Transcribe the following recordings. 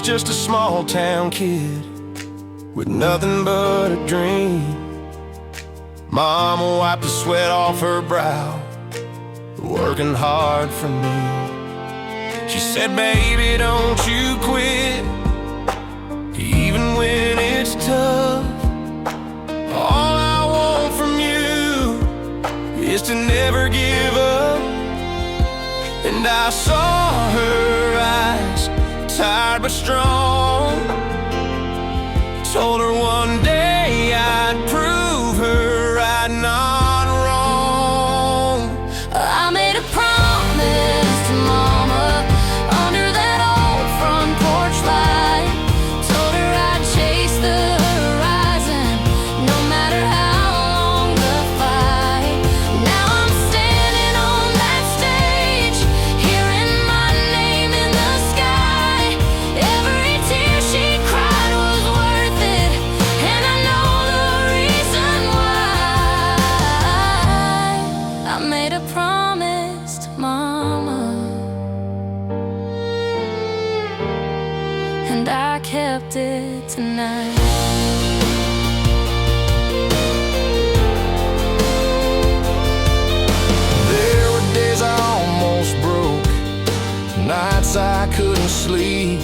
just a small town kid with nothing but a dream. Mama wiped the sweat off her brow, working hard for me. She said, baby, don't you quit, even when it's tough. All I want from you is to never give up. And I saw her eyes, tired but strong. Told her one day I'd prove her right, not wrong. I made a promise to Mama under that old front porch light. Told her I'd chase the horizon, no matter how long the fight. Now I'm standing on that stage, hearing my name in the sky. Every tear she cried was worth it, and I know the reason why. I made a promise to Mama, and I kept it tonight. There were days I almost broke, nights I couldn't sleep,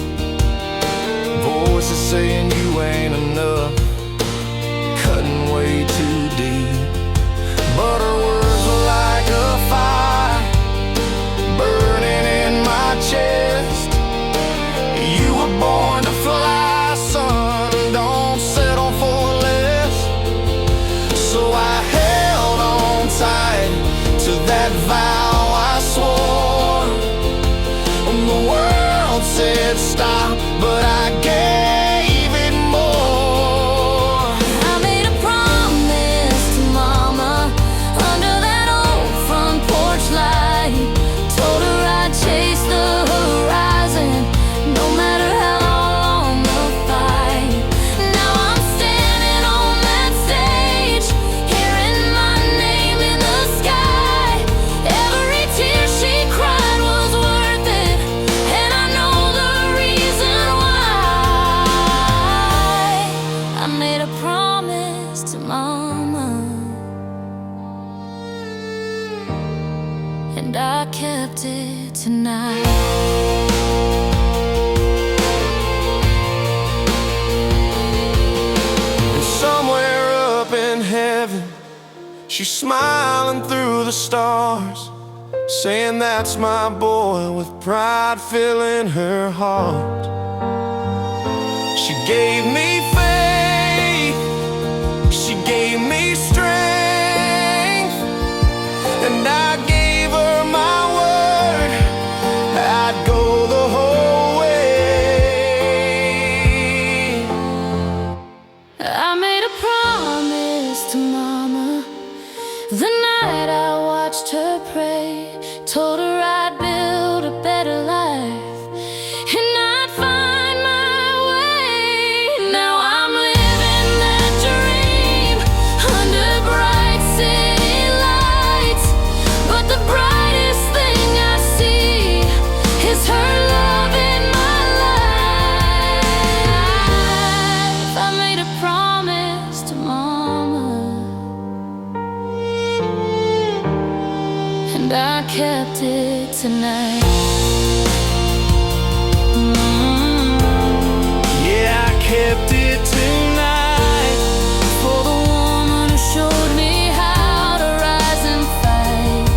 voices saying you ain't enough, cutting way too deep. But her words were like a fire burning in my chest. You were born to fly, son, don't settle for less. So I held on tight to that vow I swore. The world said stop, but I gave it more. I made a promise to Mama under that old front porch light. Told her I'd chase the horizon, no matter how long the fight. Now I'm standing on that stage, hearing my name in the sky. Every tear she cried was worth it, and I know the reason why. I made a promise to Mama, and I kept it tonight. And somewhere up in heaven, she's smiling through the stars, saying that's my boy, with pride filling her heart. She gave me faith, she gave me strength, and I gave her my word I'd go the whole way. I made a promise to Mama the night I watched her pray. Told her I'd build a better life, and I'd find my way. Now I'm living that dream under bright city lights, but the brightest thing I see is her love in my life. I made a promise to Mama, and I kept it tonight. Yeah, I kept it tonight. For the woman who showed me how to rise and fight.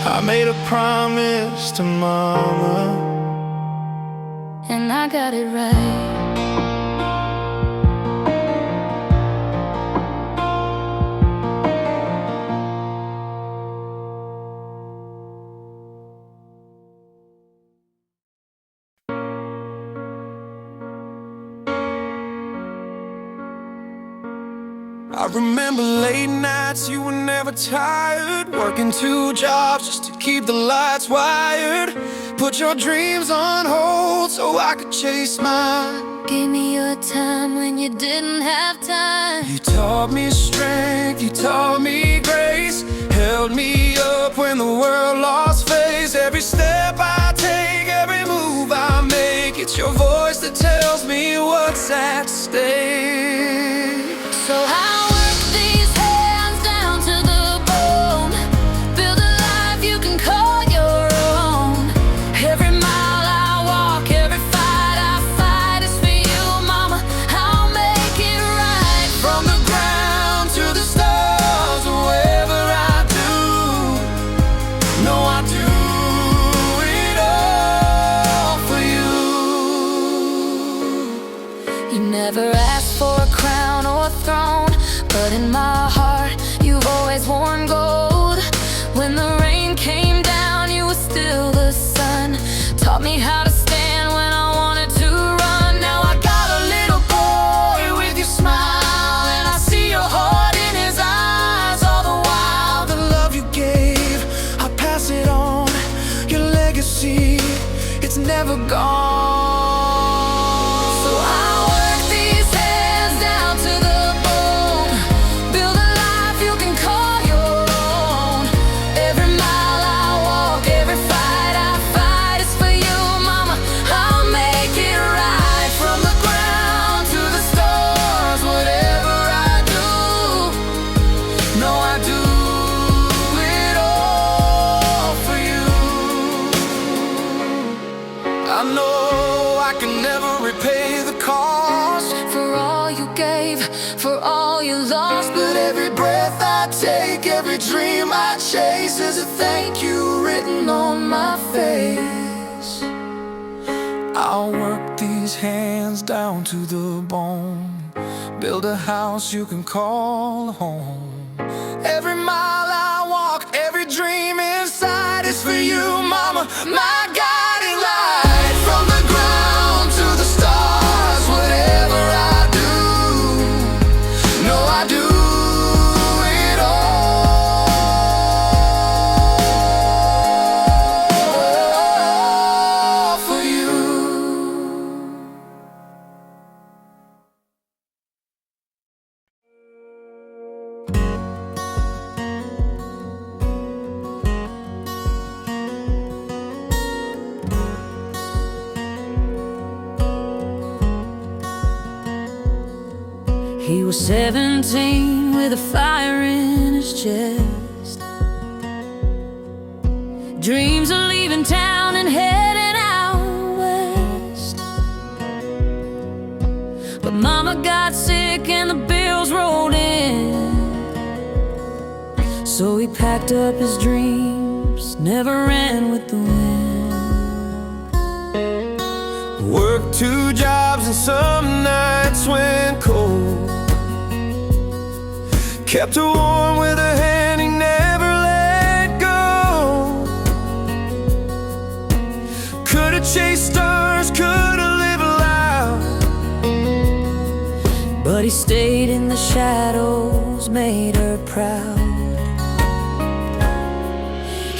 I made a promise to Mama, And I got it right. I remember late nights, you were never tired, working 2 jobs just to keep the lights wired. Put your dreams on hold so I could chase mine. Gave me your time when you didn't have time. You taught me strength, you taught me grace, held me up when the world lost face. Every step I take, every move I make, It's your voice that tells me what's at stake. So I work these hands down to the bone, build a life you can call your own. Every mile I walk, every fight I fight is for you, mama. I'll make it right. From the ground to the stars, wherever I do, no, I do it all for you. You never asked for a crown or a throne, but in my heart you've always worn gold. When the rain came down, you were still the sun. Taught me how to stand when I wanted to run. Now I got a little boy with your smile, and I see your heart in his eyes. All the while, The love you gave, I pass it on. Your legacy, it's never gone. so I work these hands down to the bone, build a life you can call your own. Every mile I walk, every fight I fight is for you, mama. I'll make it right. From the ground to the stars, whatever I do, no, I do it all for you. I know I can never repay the cost, For all you gave, for all you lost, but every breath I take, every dream I chase, is a thank you written on my face. I'll work these hands down to the bone, build a house you can call home. Every mile I walk, every dream inside is for you, mama, my guiding light. From the ground to the stars, whatever I do, no, I do it all for you. He was 17 with a fire in his chest, dreams of leaving town and heading out west. But mama got sick and the bills rolled in, so he packed up his dreams, never ran with the wind. Worked 2 jobs and some nights went cold, kept her warm with a hand he never let go. Could've chased stars, could've lived loud, But he stayed in the shadows, made her proud.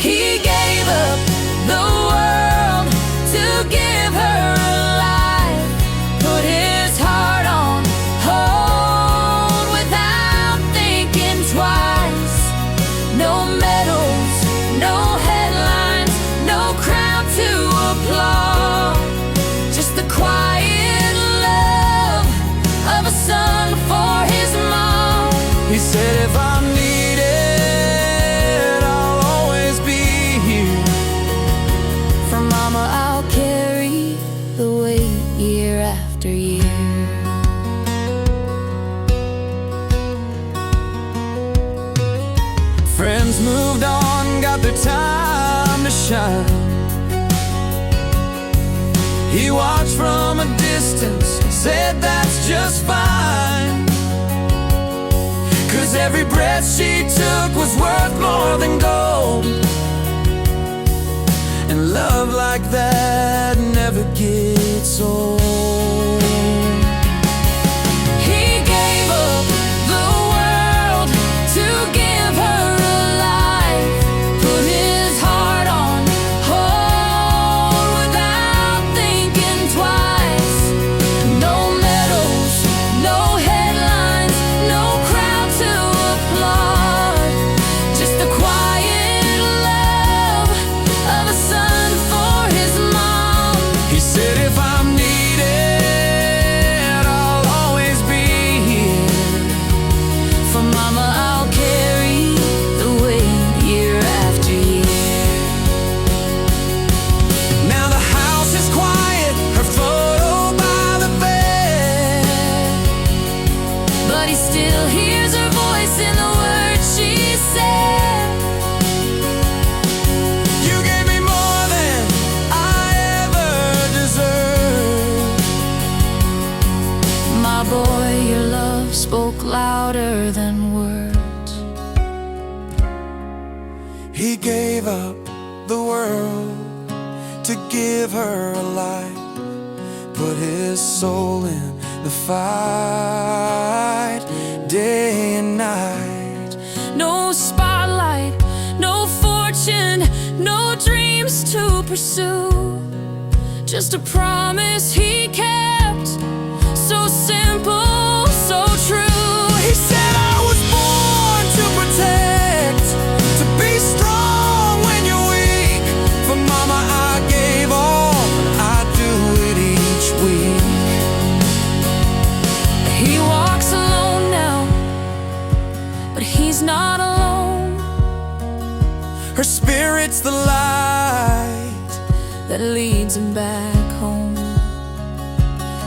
He gave up the world to give her a life, put his heart on hold without thinking twice. No medals, no headlines, no crowd to applaud, just the quiet love of a son for his mom. he said, if I'm needed, I'll always be here. For mama, I'll carry the weight year after year. Friends moved on, got their time to shine. He watched from a distance, said that's just fine. 'Cause every breath she took was worth more than gold, and love like that never gets old. He gave up the world to give her a life, put his heart on hold without thinking twice. No medals, no headlines, no crowd to applaud, just the quiet love of a son for his mom. He said, if I'm needed, spoke louder than words. He gave up the world to give her a light, put his soul in the fight, day and night. No spotlight, no fortune, no dreams to pursue, just a promise he kept, so simple, so true. He said, I was born to protect, to be strong when you're weak. For mama I gave all, and I do it each week. He walks alone now, but he's not alone. Her spirit's the light That leads him back home.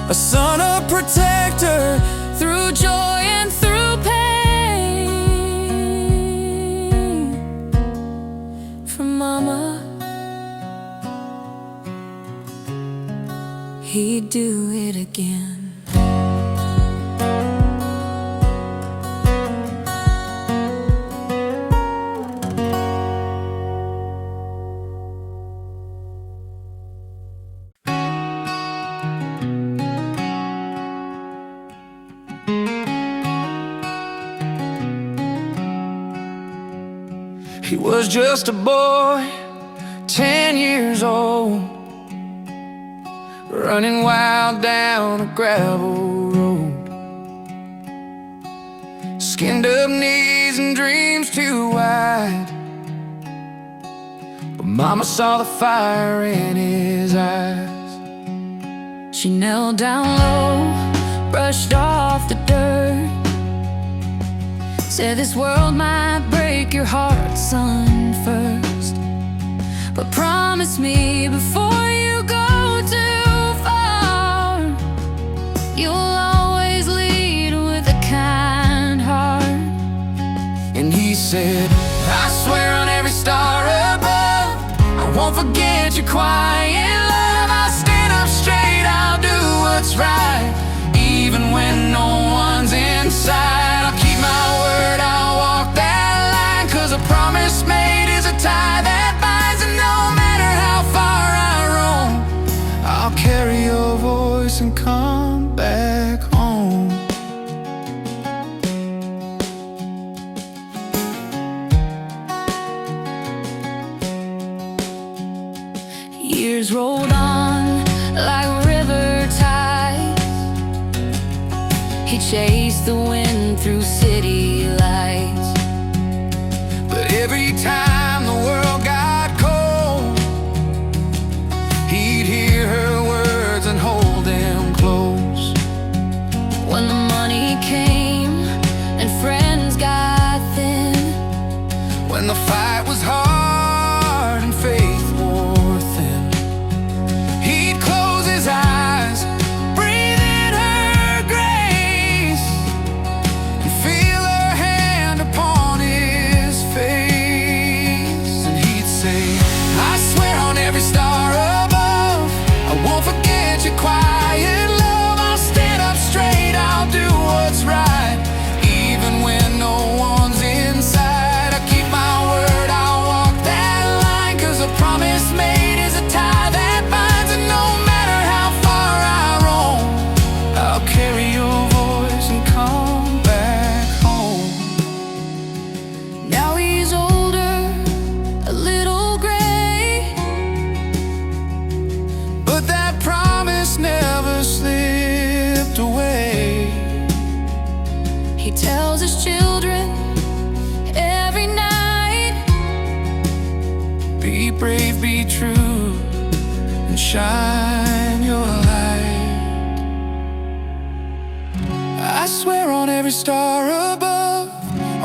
a son, a protector, Through joy and through pain. For mama, he'd do it again. he was just a boy, 10 years old, running wild down a gravel road. Skinned up knees and dreams too wide, but mama saw the fire in his eyes. She knelt down low, brushed off the dirt, said this world might break your heart, son, first, but promise me before you go too far, you'll always lead with a kind heart. And he said, I swear on every star above, I won't forget your quiet love. I'll stand up straight, I'll do what's right, even when no one's inside. I'll keep my word, I'll walk that line, 'cause a promise made is a tie that binds. And no matter how far I roam, I'll carry your voice and come back home. Years rolled on like river tides. He chased the wind through city lights, But every time the world got cold, he'd hear her words and hold them close. when the money came and friends got thin, When the fight was hard and faith wore thin, he'd close his eyes, breathe in her grace, and feel her hand upon his face. And he'd say, I swear on every star above, I won't forget your quiet love. I'll stand up straight, I'll do what's right, even when no one's inside. I keep my word, I'll walk that line, 'cause a promise made is a tie that binds. And no matter how far I roam, I'll carry your voice and come back home. now he's older, a little gray, But that promise never slipped away. he tells his children every night, Be brave, be true, and shine your light. I swear on every star above,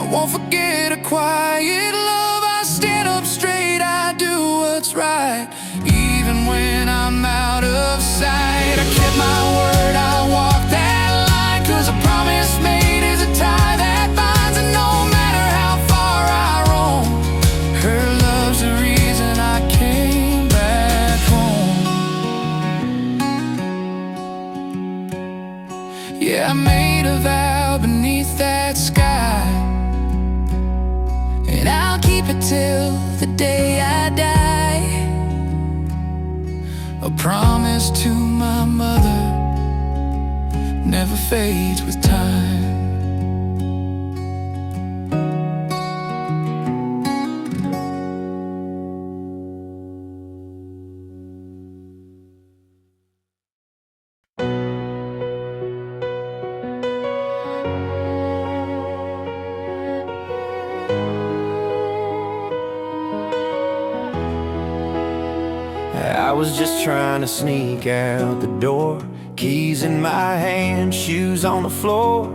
I won't forget a quiet love. I stand up straight, I do what's right, even when I'm out of sight. I kept my word, I'll walk that line, 'cause a promise made is a tie that binds. And no matter how far I roam, her love's the reason I came back home. Yeah, I made a vow beneath that sky, and I'll keep it till the day I die. A promise to my mother never fades with time. I was just trying to sneak out the door, keys in my hand, shoes on the floor.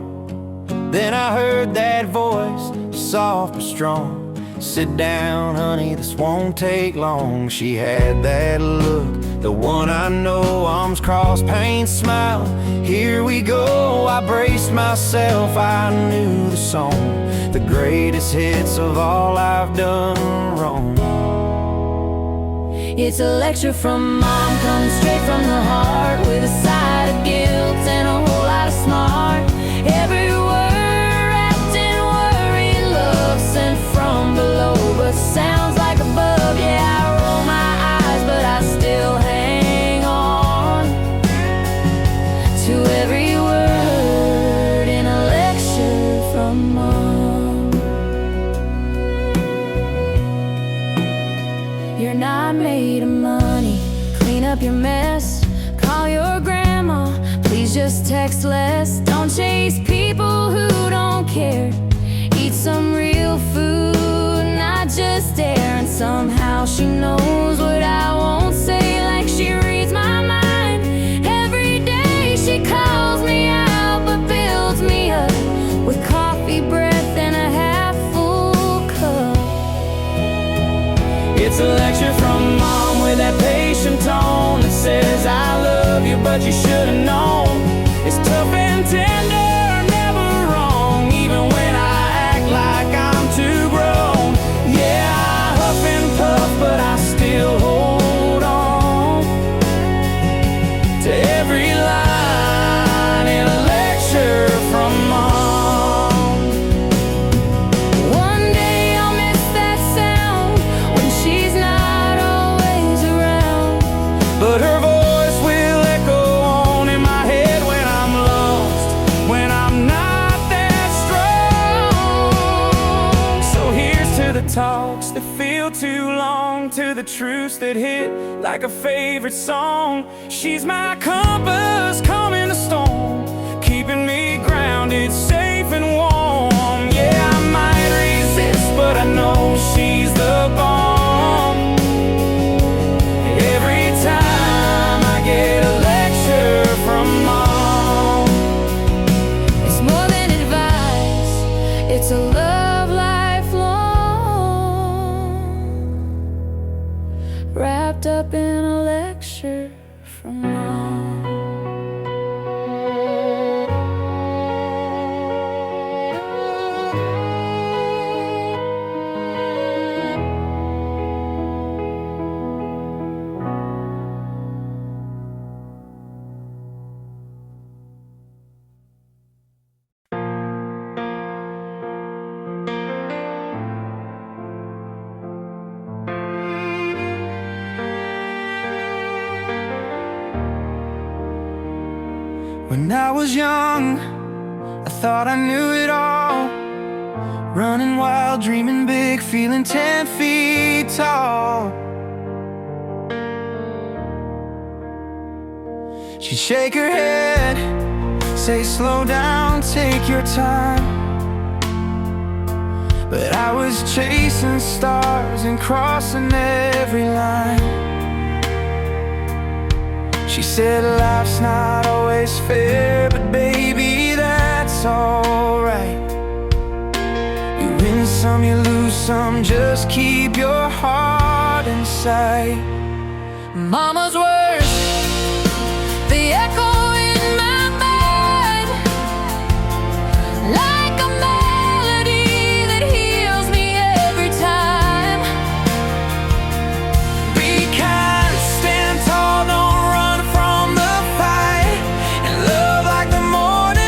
Then I heard that voice, soft but strong. Sit down, honey, this won't take long. She had that look, the one I know, arms crossed, pain smile. Here we go, I braced myself, I knew the song, the greatest hits of all I've done wrong. It's a lecture from Mom, coming straight from the heart, with a side of guilt and a whole lot of smart. Every word wrapped in worry, love sent from below, but sounds like above. Yeah, I roll my eyes, but I still hang on to every word in a lecture from Mom. You're not made of money, clean up your mess, call your grandma, please just text less. Don't chase people who don't care, eat some real food, not just air. And somehow she knows what I won't say, like she reads my mind. Every day she calls me out, but builds me up with coffee breath and a half full cup. It's a lecture from Mom with that patient tone that says I love you, but you should've known. It's tough and tender, never wrong, even when I act like I'm too grown. Yeah, I huff and puff, but I still hold on to every line in a lecture from Mom. One day I'll miss that sound when she's not always around, But her voice will echo on in my head when I'm lost, when I'm not that strong. So here's to the talks that feel too long, to the truths that hit like a favorite song. She's my compass, calm in the storm, keeping me grounded, safe and warm. Yeah, I might resist, but I know she's the bomb. Every time I get a lecture from Mom. it's more than advice, it's a love lifelong, wrapped up in a lecture from Mom. When I was young, I thought I knew it all, running wild, dreaming big, feeling 10 feet tall. She'd shake her head, say slow down, take your time. But I was chasing stars and crossing every line. She said life's not always fair, but baby, that's alright. You win some, you lose some, just keep your heart in sight. Mama's words, they echo in my mind like a melody that heals me every time. Be kind, stand tall, don't run from the fight, and love like the morning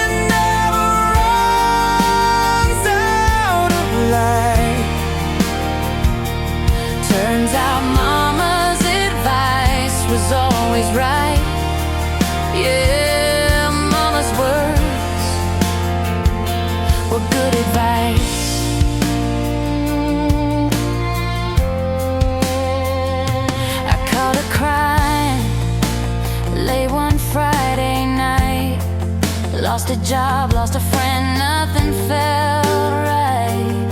Lost a job, lost a friend, nothing felt right.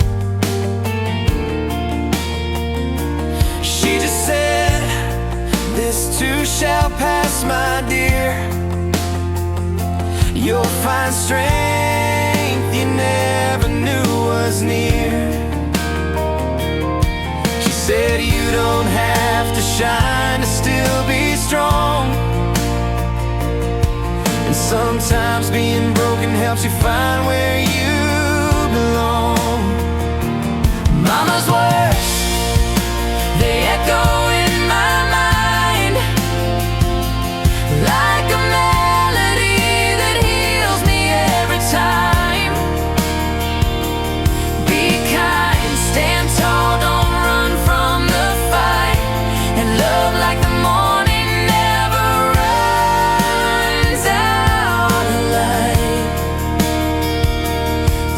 She just said, "This too shall pass, my dear. You'll find strength you never knew was near." She said, "You don't have to shine to still be strong. And sometimes being broken helps you find where you belong." Mama's words, they echo in my mind like a melody that heals me every time. Be kind, stand tall, don't run from the fight, and love like the morning never runs out of light.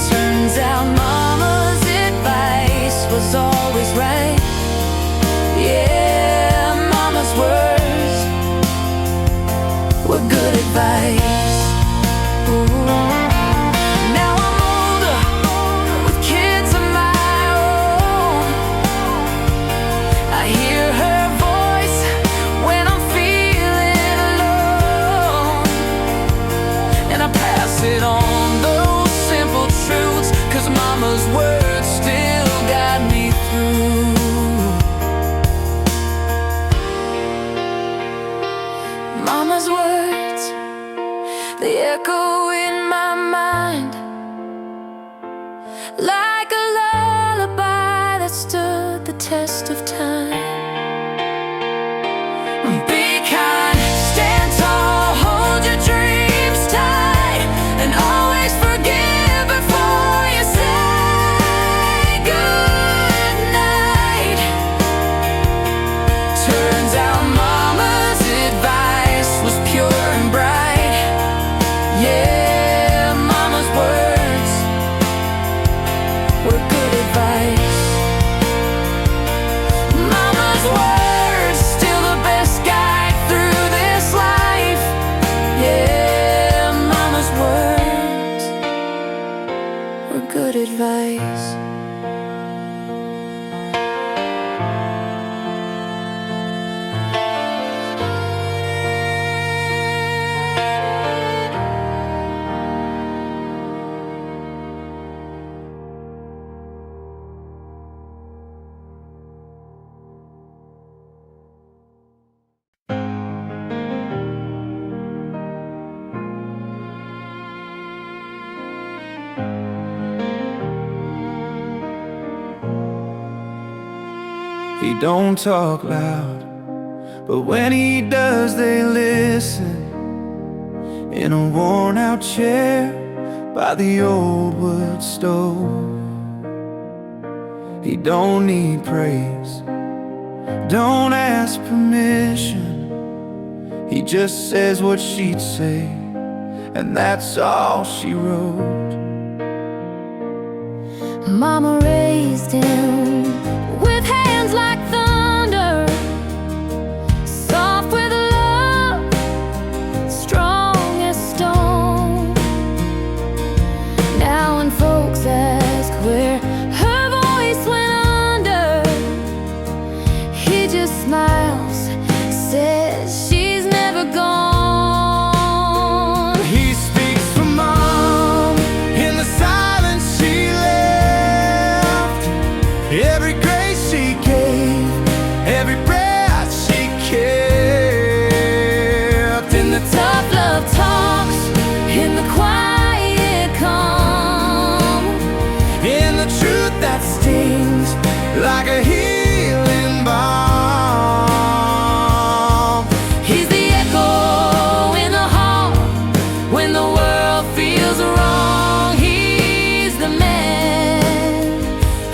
Turns out Mama's advice was always right. Yeah, Mama's words were good advice. Ooh. Now I'm older, with kids of my own. I hear her voice when I'm feeling alone, and I pass it on, those simple truths, 'cause Mama's words still got me through. Mama's words, they echo in my mind like a lullaby that stood the test of time. Be kind, stand tall, hold your dreams tight, and always forgive before you say goodnight. Turns out Mama's advice was pure and bright. Yeah, Mama's words were good advice. Mama's words, still the best guide through this life. Yeah, Mama's words were good advice. He don't talk loud, but when he does they listen. In a worn-out chair by the old wood stove. He don't need praise, don't ask permission. He just says what she'd say, and that's all she wrote. Mama raised him with hands like thunder, soft with love, strong as stone. Now when folks ask where her voice went under, he just smiles, says she's never gone. He speaks for Mom in the silence she left. Every grace she gave, every breath she kept. In the tough love talks, in the quiet calm, In the truth that stings like a healing balm. he's the echo in the hall when the world feels wrong. He's the man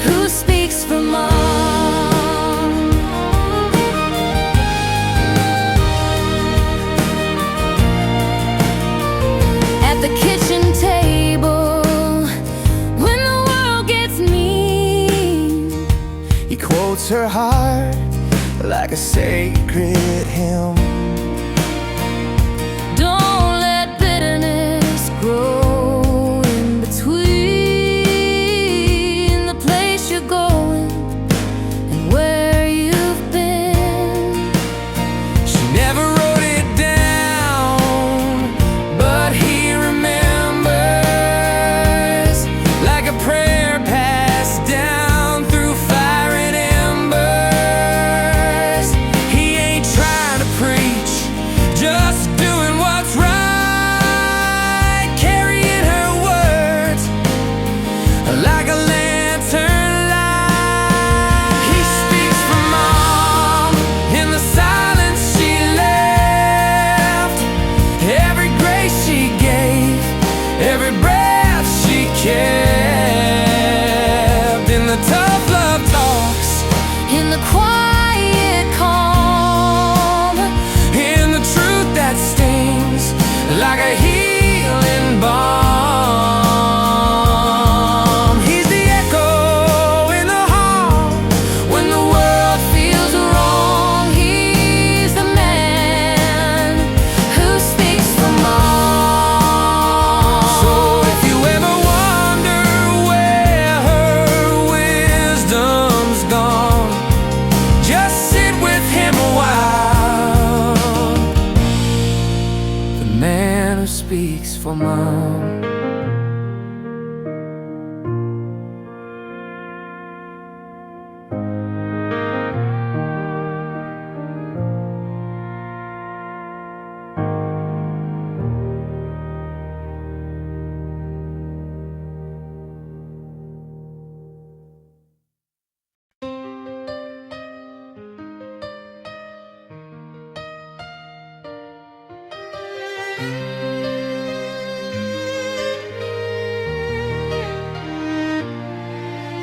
who speaks for Mom. At the kitchen table when the world gets mean, He quotes her heart like a sacred hymn. don't let bitterness grow a healing balm. He's the echo in the heart when the world feels wrong. He's the man who speaks for mom. So if you ever wonder where her wisdom's gone, just sit with him a while. The man who speaks for mom.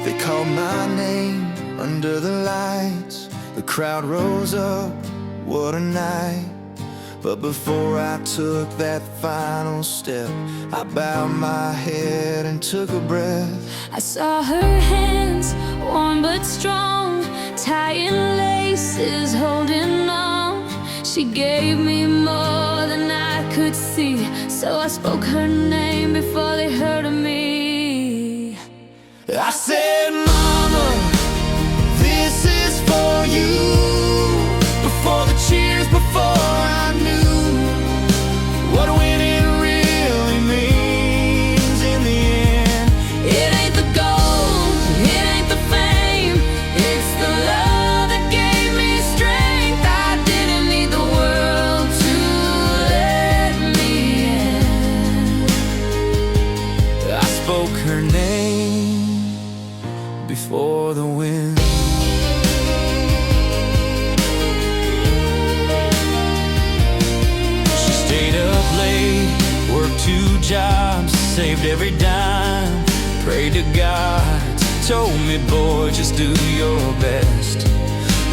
They called my name under the lights. The crowd rose up, what a night. But before I took that final step, I bowed my head and took a breath. I saw her hands, warm but strong, tying laces, holding on. She gave me more than I could see, so I spoke her name before they heard of me. I said, Mama, this is for you. Before the cheers, before I knew what winning really means in the end. It ain't the gold, it ain't the fame, it's the love that gave me strength. I didn't need the world to let me in. I spoke her name before the wind. She stayed up late, worked 2 jobs, saved every dime, prayed to God, told me, boy, just do your best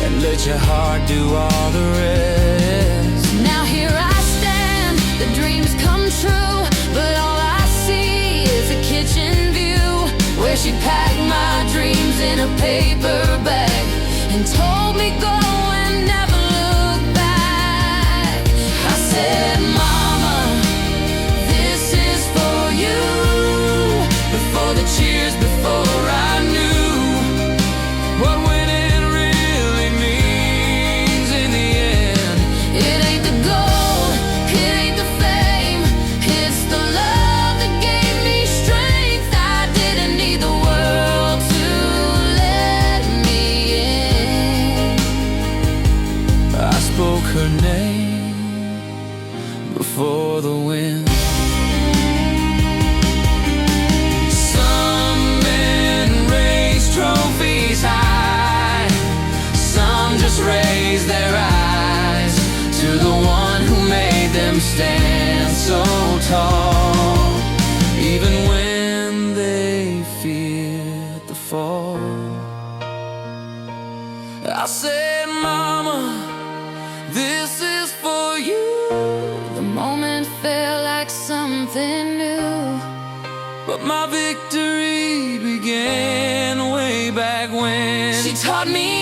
and let your heart do all the rest. Now here I stand, the dreams come true, but all I see is a kitchen view where she packed my dreams in a paper bag and told me go and never look back. I said, Mama, this is for you. Before the cheers, before I knew what winning really means in the end. It ain't the gold, it ain't the fame, it's the love that gave me strength. I didn't need the world to let me in. I spoke her name before the wind. Some men raise trophies high, some just raise their eyes to the one who made them stand so tall, even when they feared the fall. I said, Mama, this is for you. The moment felt like something new. But my victory began way back when She taught me